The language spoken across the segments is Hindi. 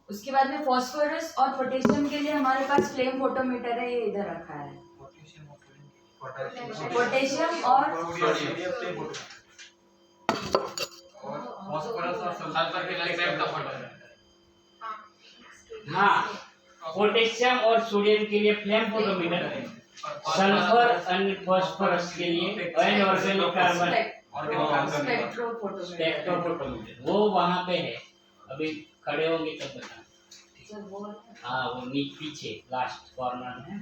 उसके बाद में फास्फोरस और पोटेशियम के लिए हमारे पास फ्लेम फोटोमीटर है, ये इधर रखा है। पोटेशियम और फास्फोरस और सल्फर के लिए फ्लेम का फोटो है। हाँ, पोटेशियम और सोडियम के लिए फ्लेम फोटोमीटर है, सल्फर और फास्फोरस के लिए अनऑर्गेनिक कार्बन स्पेक्ट्रोफोटोमीटर, वो वहाँ पे है, अभी खड़े होंगे तब बताना। हाँ, वो पीछे लास्ट कॉर्नर में।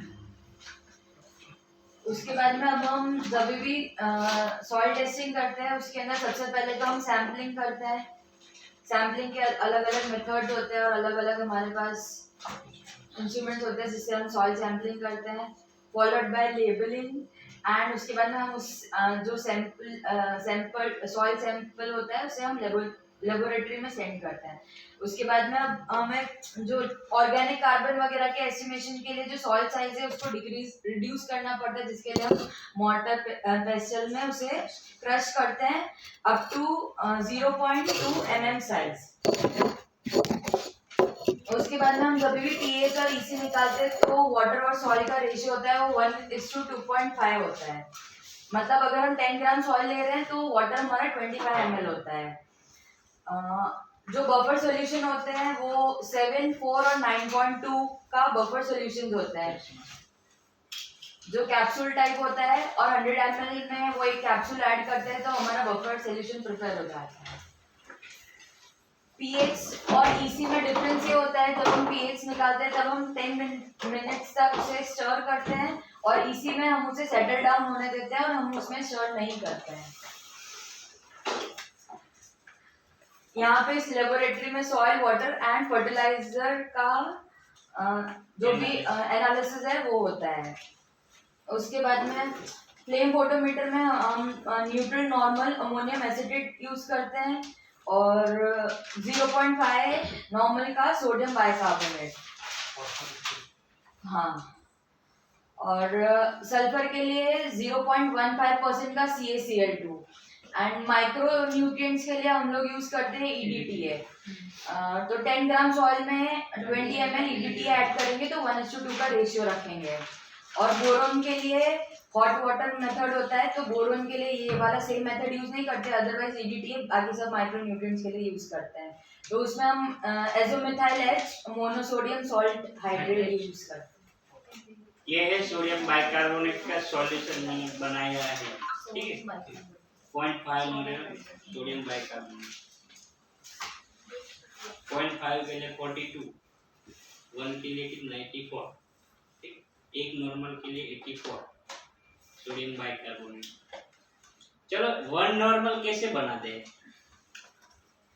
उसके बाद में अब हम जब भी सॉइल टेस्टिंग करते हैं, उसके अंदर सबसे पहले तो हम सैम्पलिंग करते हैं। सैम्पलिंग के अलग अलग मेथड्स होते हैं और अलग अलग हमारे पास इंस्ट्रूमेंट्स होते हैं जिससे हम सॉइल सैम्पलिंग करते हैं, फॉलोड बाय लेबलिंग। एंड उसके बाद में हम उस जो सैंपल सॉइल सैंपल होता है उसे हम लेबोरेटरी में सेंड करते हैं। उसके बाद में अब हमें जो ऑर्गेनिक कार्बन वगैरह के एस्टिमेशन के लिए जो सॉइल साइज है उसको रिड्यूस करना पड़ता है, जिसके लिए हम मॉर्टर पेस्टल में उसे क्रश करते हैं अप टू 0.2 mm साइज। उसके बाद में हम जब भी pH और EC निकालते हैं तो वाटर और सॉइल का रेशियो होता है वो 1:2.5 होता है। मतलब अगर हम 10 ग्राम सॉइल ले रहे हैं तो वाटर हमारा 25 ml होता है। जो बफर सॉल्यूशन होते हैं वो 7, 4 और 9.2 का बफर सॉल्यूशन होता है। जो कैप्सूल टाइप होता है और 100 ml में वो एक कैप्सूल ऐड करते हैं तो हमारा बफर सॉल्यूशन प्रिपेयर हो जाता है। pH और EC में डिफरेंस ये होता है, जब हम pH निकालते हैं तब हम 10 मिनट्स तक उसे स्टर करते हैं और EC में हम उसे सेटल डाउन होने देते हैं और हम उसमें स्टर नहीं करते हैं। यहाँ पे इस लेबोरेटरी में सॉइल, वाटर एंड फर्टिलाइजर का जो भी एनालिसिस है वो होता है। उसके बाद में फ्लेम फोटोमीटर में हम neutral normal ammonium acetate use करते हैं और 0.5 नॉर्मल का सोडियम बाइकार्बोनेट। हाँ, और सल्फर के लिए 0.15% का CaCl2 एंड माइक्रो न्यूट्रिएंट्स के लिए हम लोग यूज करते हैं EDTA। तो 10 ग्राम सॉइल में 20 ml EDTA ऐड करेंगे तो 1:2 का रेशियो रखेंगे। और बोरोन के लिए हॉट वाटर मेथड होता है, तो बोरोन के लिए ये वाला सेम मेथड यूज नहीं करते, अदरवाइज EDTA बाकी सब माइक्रो न्यूट्रिएंट्स के लिए यूज करते हैं। तो उसमें हम एजोमिथाइल H monosodium salt hydrate use करते हैं। ये है सोडियम बाइकार्बोनेट का सॉल्यूशन मैंने बनाया है, ठीक है। 0.5 मोल सोडियम बाइकार्बोनेट, 0.5 के लिए 42, 1 के लिए 94, ठीक, एक नॉर्मल के लिए 84 सोडियम बाइकार्बोनेट। चलो 1 नॉर्मल कैसे बनाते हैं?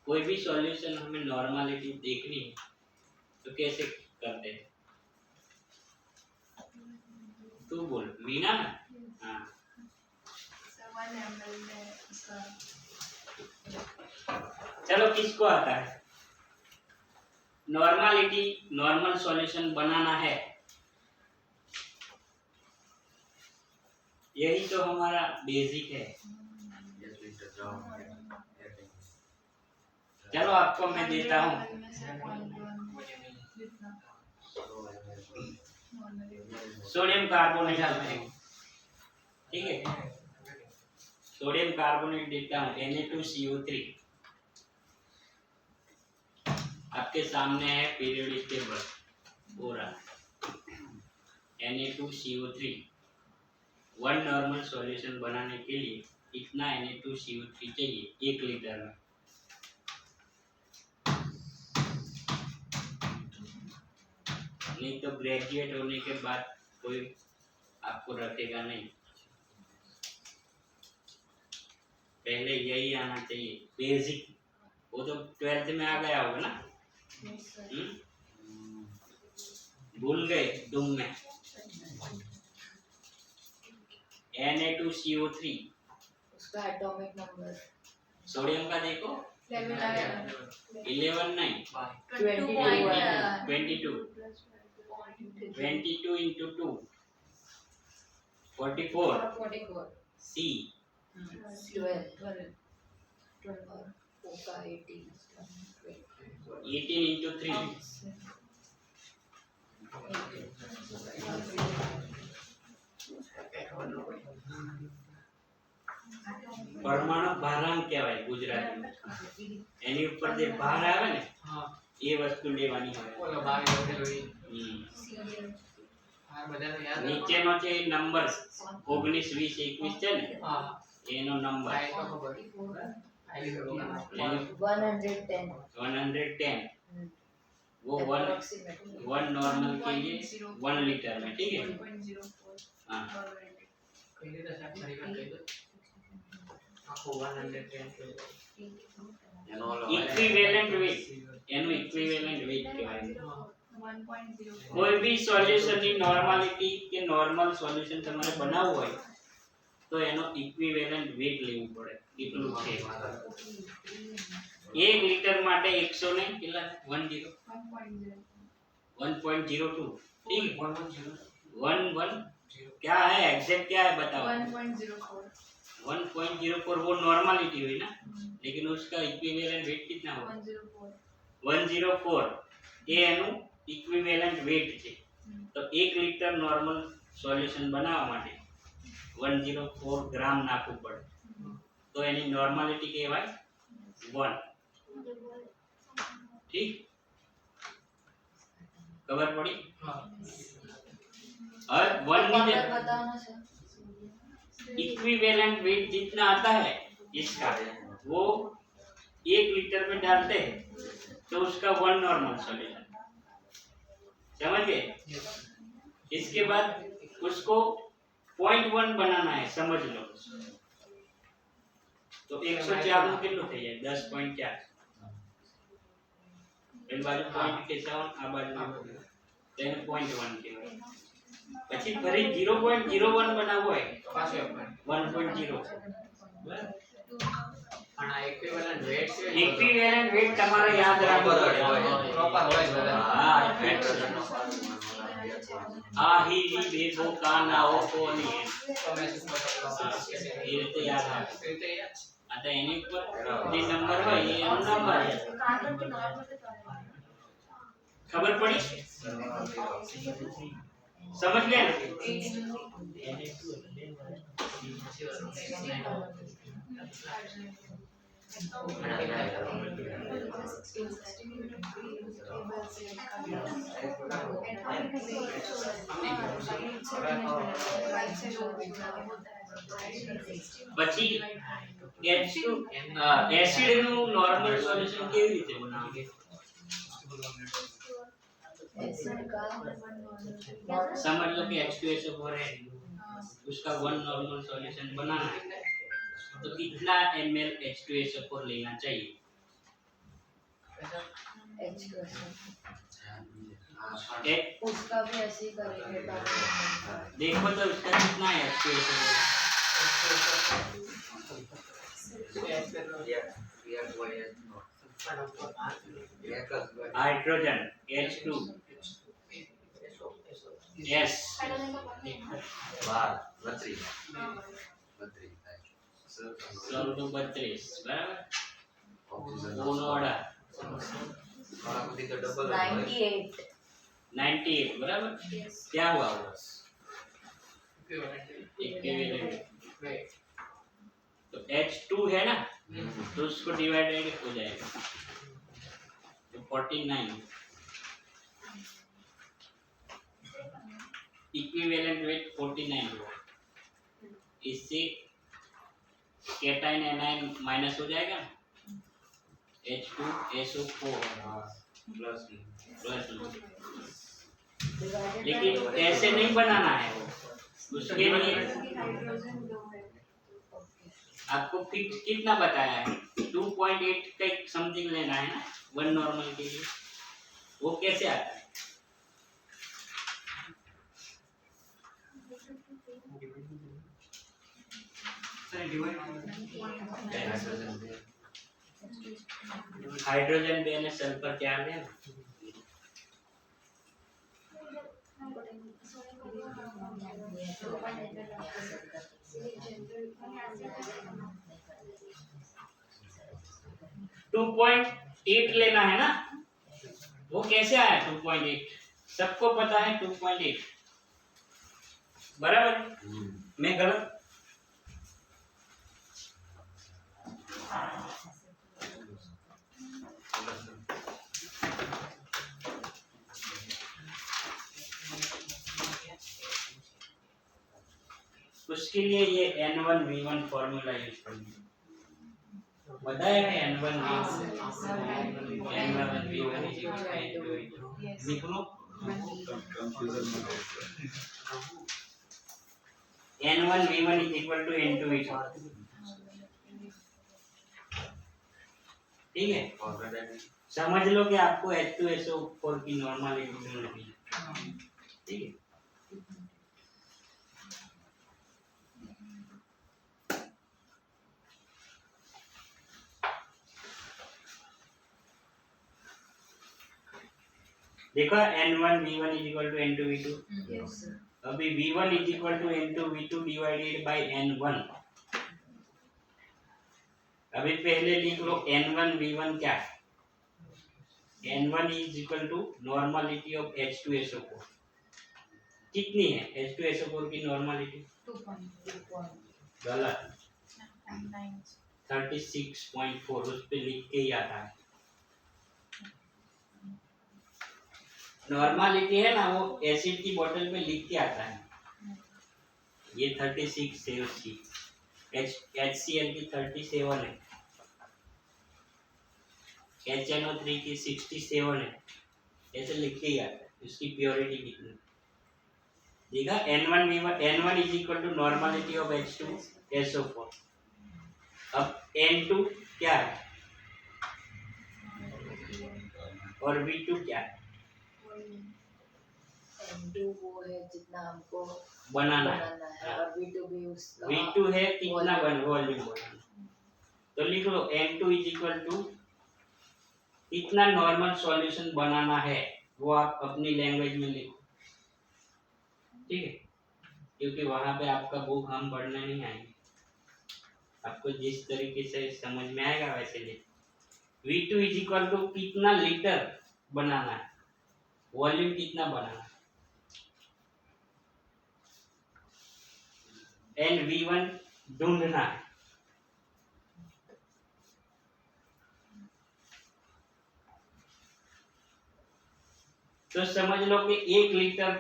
कोई भी सॉल्यूशन हमें नॉर्मलिटी देखनी है तो कैसे करते हैं? तू बोल मीना ना। हाँ, चलो किसको आता है नॉर्मलिटी, नॉर्मल सॉल्यूशन बनाना है? यही तो हमारा बेसिक है। चलो आपको मैं देता हूँ, सोडियम कार्बोनेट डालते हैं, ठीक है। सोडियम कार्बोनेट देता हूँ Na2CO3, आपके सामने है पीरियोडिक टेबल हो रहा है। Na2CO3 1 नॉर्मल सॉल्यूशन बनाने के लिए इतना Na2CO3 चाहिए 1 लीटर में। नहीं तो ग्रेजुएट होने के बाद कोई आपको रखेगा नहीं, पहले यही आना चाहिए बेसिक। वो तो 12th में आ गया होगा ना, भूल गए तुम में। Na2CO3 उसका एटॉमिक नंबर सोडियम का देखो 11 नहीं 22 into 2 44 C 12 4 का 18 18 into 3 પરમાણુ ભારાંક કહેવાય ગુજરાતીમાં. એની ઉપર જે ભાર આવે ને હા એ વસ્તુ લેવાની હોય. બોલો 22 લખેલું ઈ. હા બધાને યાદ નીચેનો છે નંબર 19 20 21 છે ને હા એનો નંબર આ તો ખબર આઈ ગયો 110 110 वो वन नॉर्मल के लिए 1 लीटर में. ठीक है. हाँ કઈ રીતે સાહેબ ફરી વાર કહી દો આખો 110 કે इक्विवेलेंट वेट એનું इक्विवेलेंट वेट કહેવાય. 1.0 કોઈ બી સોલ્યુશન ની નોર્માલિટી કે નોર્મલ સોલ્યુશન તમારે બનાવવું હોય તો એનો ઇક્વિવેલેન્ટ વેટ લેવું પડે. કેટલું છે 1 लीटर માટે 100 ને કેટલા 10 1.02. ठीक है. 11 क्या है एग्जैक्ट क्या है बताओ. 1.04 वो नॉर्मलिटी हुई ना, लेकिन उसका इक्विवेलेंट वेट कितना होगा 104. ये એનું ઇક્વિવેલેન્ટ વેટ છે. તો 1 લિટર નોર્મલ સોલ્યુશન બનાવવા માટે 104 ગ્રામ નાખવું પડે. તો એની નોર્માલિટી કહેવાય 1. ठीक. खबर पड़ी. और 1 लीटर बताना सर इक्विवेलेंट वेट जितना आता है इसका वो 1 लीटर में डालते हैं तो उसका 1 नॉर्मल सॉल्यूशन. समझ गए. इसके बाद उसको 0.1 बनाना है. समझ लो. तो 104 નું કેટલું થઈ જાય 10.4. પેલી બાજુ પોઈન્ટ કેસાવન આ બાજુ તેને 0.1 કહેવાય. પછી ફરી 0.01 બનાવવો હોય પાછો આપણે 1.0. પણ આ ઇક્વિવેલન્ટ વેટ છે ઇક્વિવેલેન્ટ વેટ તમારે યાદ રાખવું પડે. પ્રોપર હોય બધા હા ફિક્સ. આ હી લી બેગો કા ના ઓ કો ની તમે શું એ રીતે યાદ રાખો. રીતે યાદ આ તો એની ઉપર જે નંબર હોય એનો નંબર ખબર પડી. समझ गए ना. પછી એસિડ નું નોર્મલ સોલ્યુશન કેવી રીતે બનાવોગે. समझ लो कि H2SO4 है, उसका 1 नॉर्मल सॉल्यूशन बनाना है तो कितना ml H2SO4 लेना चाहिए. उसका भी ऐसे ही करेंगे. देखो तो उसका कितना है H2SO4. हाइड्रोजन H2 S 32 बराबर. कोनोडा 98 बराबर. क्या हुआ वो इक्विवेलेंट વેટ तो H2 है ना तो उसको डिवाइडेड हो जाएगा तो 49. इक्विवेलेंट वेट 49 हुआ. इससे कैटाइन एनाइन माइनस हो जाएगा. H2SO4 plus. लेकिन ऐसे नहीं बनाना है वो. उसके लिए आपको फिक्स कितना बताया है 2.8 का समथिंग लेना है ना 1 नॉर्मल के लिए. वो कैसे आता है. हाइड्रोजन बे ने सल्फर क्या है ना. 8 लेना है ना, वो कैसे आया 2.8? सबको पता है 2.8 बराबर है? मैं गलत? उसके लिए ये N1 V1 फॉर्मूला यूज करेंगे, बताया है N1 V1 लिख लो। N1 V1 is equal to N2 V2, ठीक है? समझ लो कि आपको H2SO4 की नॉर्मलिटी ढूंढनी है, ठीक है? देखो N1 V1 is equal to N2 V2, Yes, sir. अभी V1 is equal to N2 V2 divided by N1। अभी पहले लिख लो N1 V1 क्या है? N1 is equal to normality of H2SO4। कितनी है H2SO4 की नॉर्मलिटी? 2.2. गलत, 9. 36.4 उस पे लिख के ही आता है। नॉर्मलिटी है ना, वो एसिड की बोतल पे लिख के आता है। ये 36 है उसकी, HCl की 37 है, HNO3 की 67 है, ऐसे लिख के ही आता है उसकी प्योरिटी कितनी। देखा N1 V1, N1 is equal to normality of H2SO4। अब N2 क्या है और V2 क्या है? N2 वो है जितना हमको बनाना है, बनाना है और V2 भी उसका V2 है कितना वॉल्यूम बनाना। तो लिख लो N2 is equal to कितना नॉर्मल सॉल्यूशन बनाना है, वो आप अपनी लैंग्वेज में लिखो, ठीक है? क्योंकि वहां पे आपका बुक हम पढ़ने नहीं आएंगे, आपको जिस तरीके से समझ में आएगा वैसे लिखो। V2 is equal to कितना लीटर बनाना है, वॉल्यूम कितना बनाना है, एंड V1 ढूंढना है। तो समझ लो कि 1 लीटर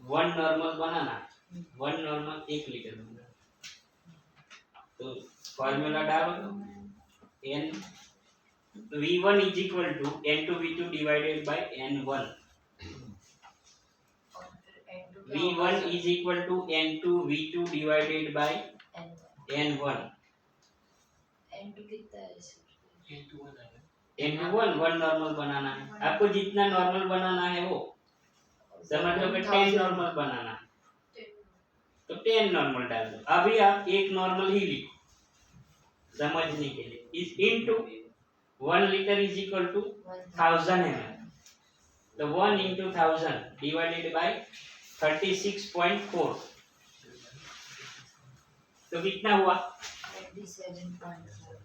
1 नॉर्मल बनाना है, 1 नॉर्मल 1 लीटर बनाना है। तो फॉर्मूला डालो तो N V1 is equal to N2 V2 divided by N1। और फिर N2 क्या होगा V1 sir? is equal to N2 V2 divided by N1 N1। N2 कितना है सर? N1 1 नॉर्मल बनाना है, आपको जितना नॉर्मल बनाना है वो समझ लो कि 10 नॉर्मल बनाना है, तो 10 नॉर्मल डाल दो। अभी आप एक नॉर्मल ही लिखो समझने के लिए, इस into 1 litre is equal to 1000 ml, तो 1 into 1000 divided by 36.4, तो कितना हुआ? 27.4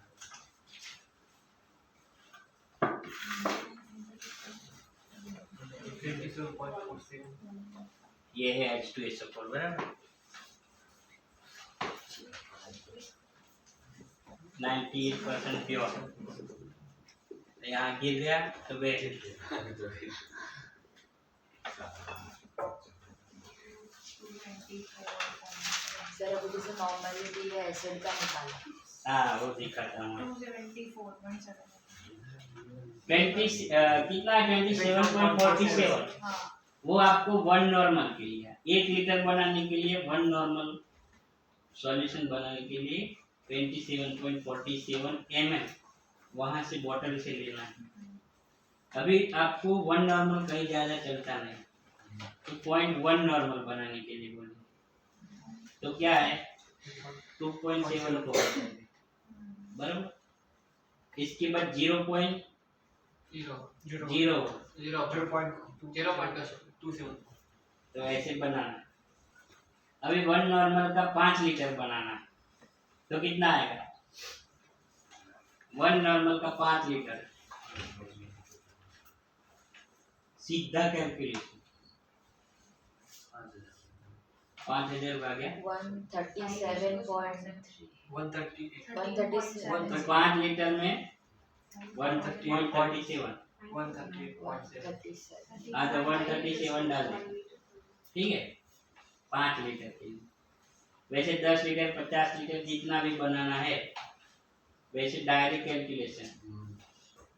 ये है H2SO4 बराबर, 98% प्योर। यहाँ गिर गया तो वे सर अभी जैसे नॉर्मलिटी है एसिड का निकाला, हाँ वो दिखाता हूँ। 274.7. 20 कितना 27.47, हाँ. वो आपको 1 नॉर्मल के लिए, 1 लीटर बनाने के लिए 1 नॉर्मल सॉल्यूशन बनाने के लिए 27.47 ml वहां से बॉटल से लेना है। अभी आपको 1 नॉर्मल कहीं ज़्यादा चलता नहीं, तो 0.1 नॉर्मल बनाने के लिए बोले तो क्या है 2.7 को बराबर, इसके बाद 0.0 तो ऐसे बनाना। अभी 1 नॉर्मल का 5 लीटर बनाना, तो कितना आएगा 1 नॉर्मल का 5 लीटर, सीधा कैलकुलेशन 5000 भाग्या 137.3 तो 5 लीटर में 137 हाँ तो 137 डाल दें, ठीक है 5 लीटर के लिए। वैसे 10 लीटर 50 लीटर जितना भी बनाना है वैसे direct calculation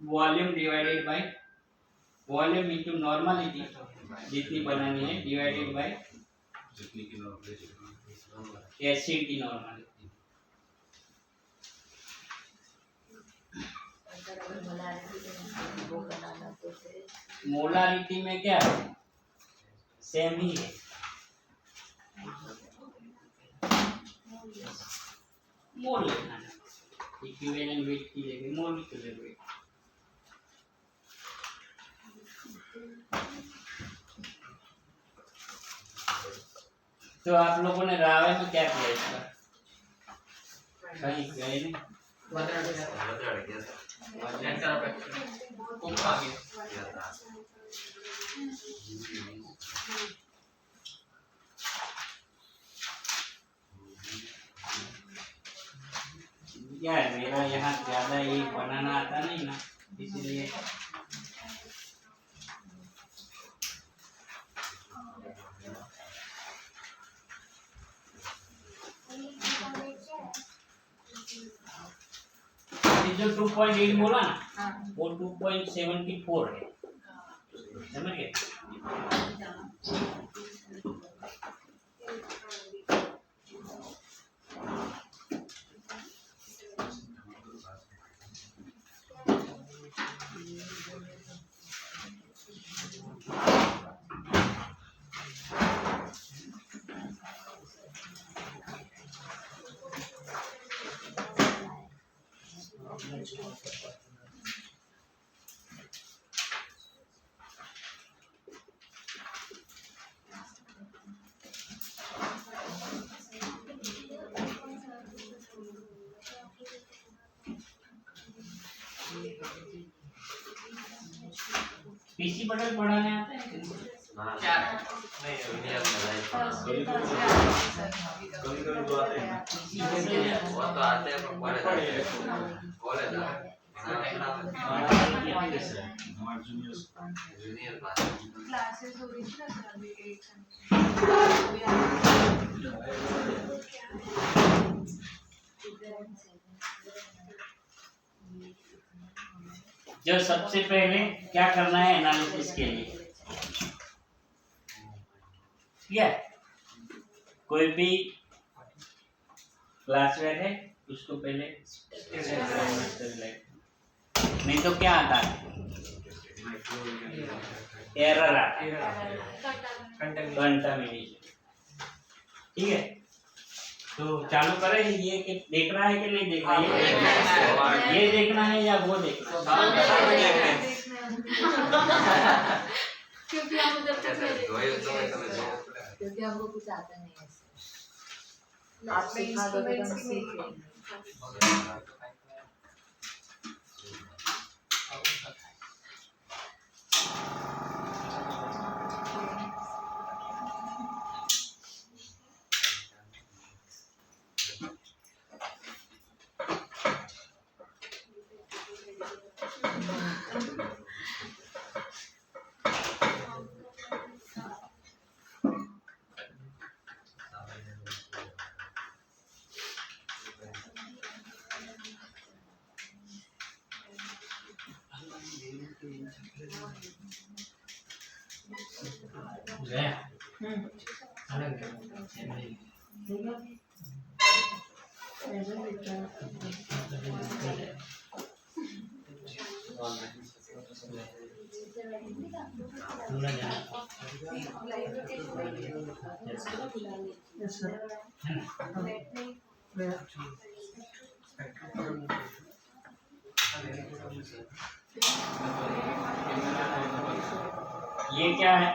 volume divided by volume into normality जितनी बनानी है डिवाइडेड बाय एसिड की नॉर्मलिटी। वो बनाना तो फिर मोलारिटी में क्या है सेम ही है, मोल लिखना है इक्विवेलेंट वेट की जगह मोलिकुलर वेट। तो आप लोगों ने रावे में क्या किया इसका कहीं गए नहीं यार मेरा यहाँ ज्यादा ये बनाना आता नहीं ना इसलिए जो 2.8 बोला ना वो 2.74 है, समझ गए। पीसी बटन पढ़ाने आते हैं क्या वो तो आते हैं पर कॉलेज जूनियर क्लासेस हो रही थी ना सर अभी 8 जो सबसे पहले क्या करना है एनालिसिस के लिए, ठीक है कोई भी क्लासवेयर है उसको पहले नहीं तो क्या आता है एरर आता है कंटामिनेशन, ठीक है। तो चालू करें ये कि देख रहा है कि नहीं देख रहा है, ये देखना है या वो देखना है क्योंकि हमको कुछ आता नहीं है, आप सिखा दो तो हम सीख लेंगे। ये क्या है,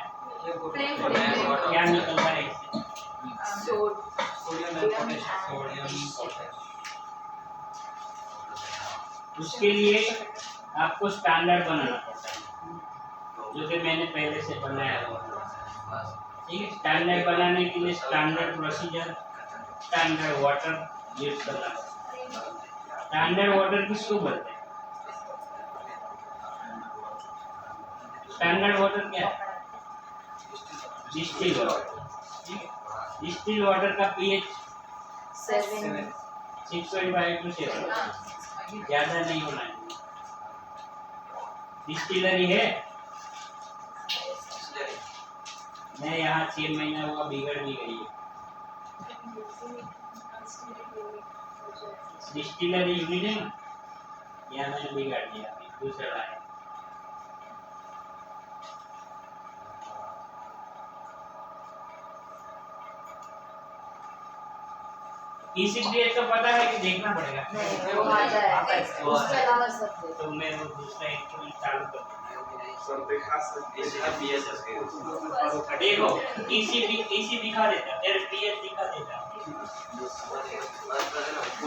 क्या निकलता है इससे? सोडियम उसके लिए आपको स्टैंडर्ड बनाना पड़ता है, जो कि मैंने पहले से बनाया हुआ है। ठीक है, स्टैंडर्ड बनाने के लिए standard procedure, standard water use करना पड़ता है। स्टैंडर्ड वाटर किसको बोलते हैं? स्टैंडर्ड वाटर क्या है? Distil water. डिस्टिल वाटर का पीएच 6.5 to 7, ज्यादा नहीं होना है। डिस्टिलरी है, मैं यहाँ 6 महीना हुआ, बिगड़ भी गई है। डिस्टिलरी यूनिट है ना, यहाँ मैंने बिगाड़ दिया, अभी दूसरा है। ECDH तो पता है कि देखना पड़ेगा। नहीं, वो आता है, उसके अलावा सब दे। तो मैं वो दूसरा इंस्ट्रूमेंट चालू कर दूँ। देखो EC दिखा देता, RPH दिखा देता।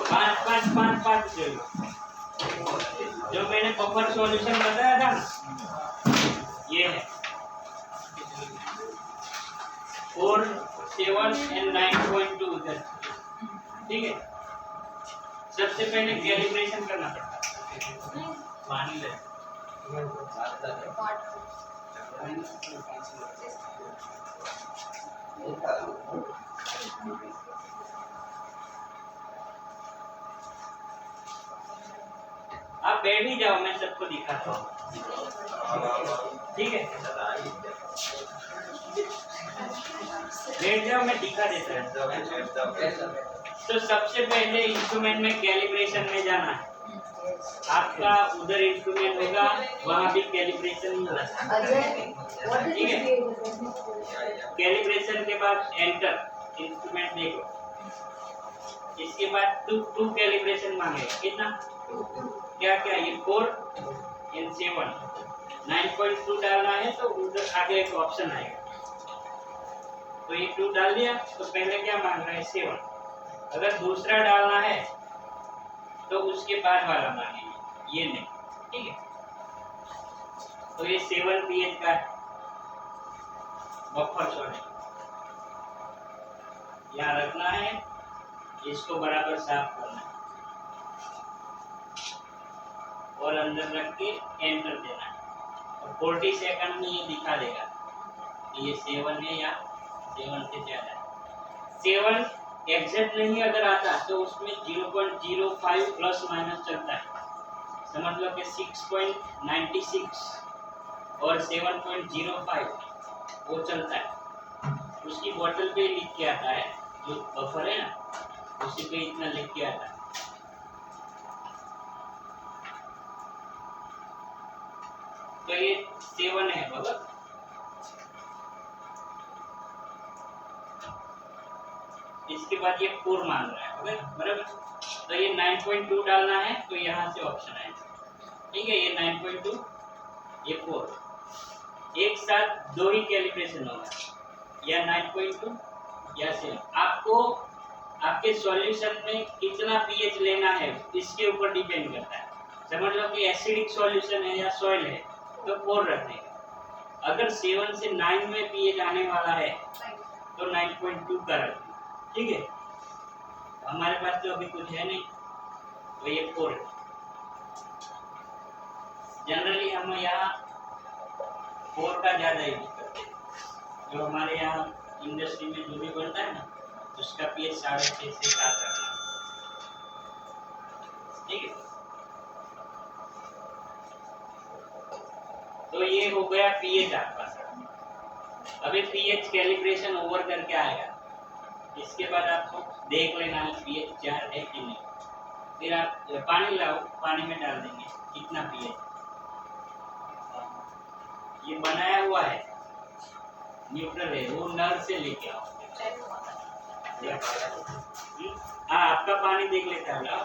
5 जो मैंने बफर सॉल्यूशन बताया था ना, ये है 4, 7 and 9.2 इधर। ठीक है, सबसे पहले कैलिब्रेशन करना पड़ता है। पानी ले आप बैठ ही जाओ, मैं सबको दिखाता हूँ। ठीक है, बैठ जाओ, मैं दिखा देता हूँ। तो सबसे पहले इंस्ट्रूमेंट में कैलिब्रेशन में जाना है। आपका उधर इंस्ट्रूमेंट होगा, वहाँ भी कैलिब्रेशन ही होना है। ठीक है, कैलिब्रेशन के बाद एंटर, इंस्ट्रूमेंट देखो। इसके बाद टू कैलिब्रेशन मांगेगा, कितना? क्या क्या? ये 4 and 7, 9.2 डालना है तो उधर आगे एक ऑप्शन आएगा, तो ये 2 डाल दिया। तो पहले क्या मांग रहा है? 7। अगर दूसरा डालना है तो उसके बाद वाला मांगेंगे, ये नहीं। ठीक है, तो ये 7 pH का है, बफर सॉल्यूशन यहाँ रखना है, इसको बराबर साफ करना है और अंदर रख के एंटर देना है। और 40 सेकंड में ये दिखा देगा कि ये 7 है या 7 से ज्यादा है। 7 एग्जैक्ट नहीं अगर आता तो उसमें 0.05 प्लस माइनस चलता है। समझ लो कि 6.96 और 7.05 वो चलता है। उसकी बोतल पे लिख के आता है, जो बफर है ना उसी पे इतना लिख के आता है। तो ये 7 है बराबर। इसके बाद ये 4 मान रहा है बराबर। तो ये 9.2 डालना है तो यहाँ से ऑप्शन आएगा। ठीक है, ये 9.2, ये 4, एक साथ 2 ही कैलिब्रेशन होगा, या 9.2 या 7। आपको आपके सॉल्यूशन में कितना पीएच लेना है इसके ऊपर डिपेंड करता है। समझ लो कि एसिडिक सॉल्यूशन है या सॉइल है तो 4 रखने का। अगर 7 से 9 में पीएच आने वाला है तो 9.2 का रखना। ठीक है, हमारे पास तो अभी कुछ है नहीं, तो ये 4 है। जनरली हम यहाँ 4 का ज़्यादा यूज करते हैं। जो हमारे यहाँ इंडस्ट्री में जो भी बनता है ना उसका पीएच 6.5 से 7 रखना। ठीक है, तो ये हो गया पीएच आपका। अभी पीएच कैलिब्रेशन ओवर करके आएगा, इसके बाद आपको देख लेना है पीएच 4 है कि नहीं। फिर आप पानी लाओ, पानी में डाल देंगे कितना पीएच। ये बनाया हुआ है, न्यूट्रल है, वो नल से लेके आओ। हाँ, आपका पानी देख लेता है। लाओ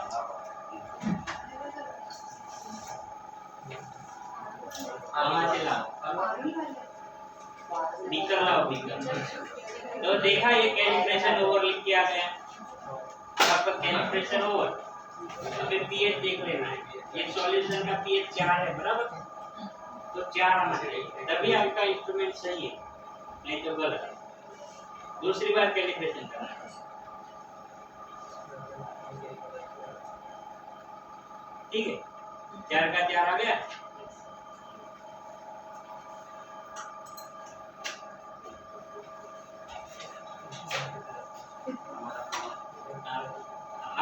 वहाँ से लाओ, बीकर लाओ, बीकर। तो देखा ये कैलिब्रेशन ओवर लिख के आ गया, आपका कैलिब्रेशन ओवर। तो फिर पीएच देख लेना है। ये सॉल्यूशन का पीएच 4 है बराबर, तो 4 आना चाहिए तभी आपका इंस्ट्रूमेंट सही है, नहीं तो गलत है। दूसरी बार कैलिब्रेशन करना है। ठीक है, 4 का 4 आ गया।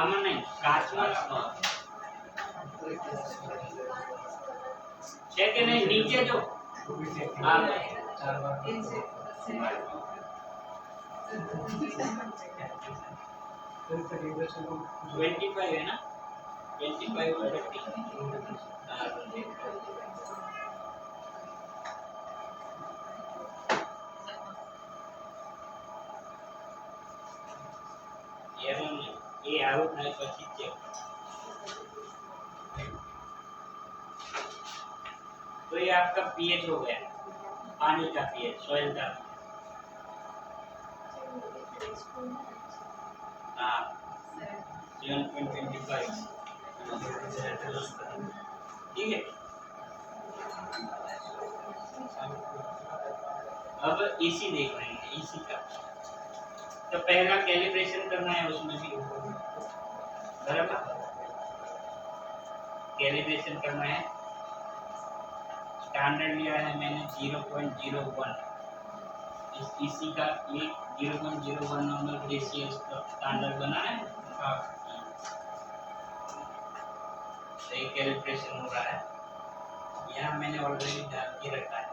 अमन नहीं, कांच में है कि नहीं, नीचे जो हाँ 25 है ना, 25 और 30 हाँ, ये आउट है પછી चेक। तो ये आपका पीएच हो गया, पानी का पीएच, सॉइल का। हाँ 7.25। ठीक है, अब इसी देख रहे हैं, इसी का तो पहला कैलिब्रेशन करना है उसमें भी बराबर, कैलिब्रेशन करना है। स्टैंडर्ड लिया है मैंने 0.01, इसी का ये 0.01 नॉर्मल ग्लेशियर स्टैंडर्ड बना है। सही कैलिब्रेशन हो रहा है, यहाँ मैंने ऑलरेडी डाल के रखा है।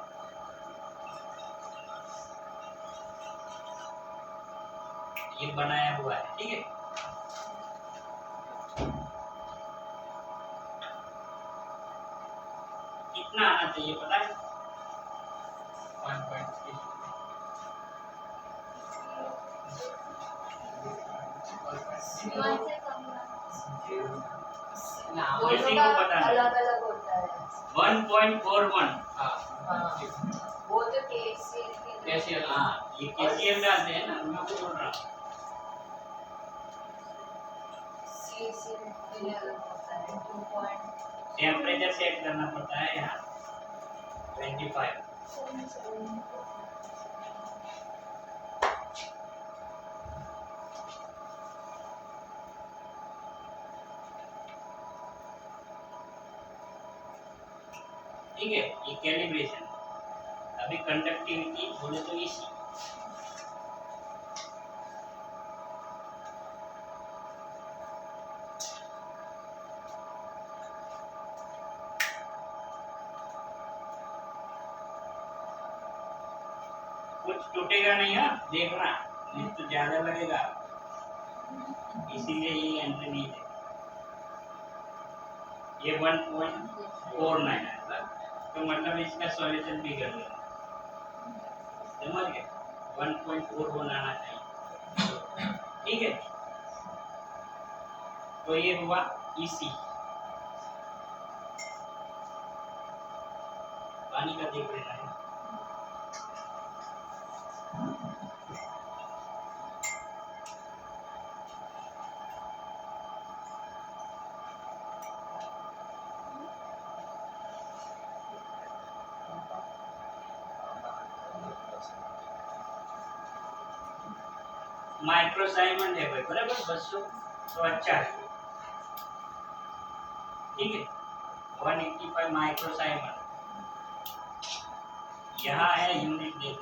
ये बनाया हुआ है, ठीक है। कितना आना चाहिए पता है? 1.3। दोनों का अलग अलग होता है। 1.41। हाँ वो तो कैसे हाँ ये केसीएम डालते हैं ना, मैं बोल रहा हूँ। टेम्परेचर सेट करना पड़ता है यहाँ 25। ठीक है, ये कैलिब्रेशन। अभी कंडक्टिविटी बोले तो इसी कुछ टूटेगा नहीं, हाँ देखना, नहीं तो ज्यादा लगेगा, इसीलिए ये एंट्री नहीं है। ये 1.49 है तो मतलब इसका सॉल्यूशन भी कर लेना, समझ गए? 1.41 आना चाहिए, ठीक है। तो ये हुआ इसी पानी का देख लेना है। माइक्रोसाइमन है भाई बराबर 200, तो अच्छा है, ठीक है। 185 माइक्रोसाइमन यहाँ है यूनिट देखो।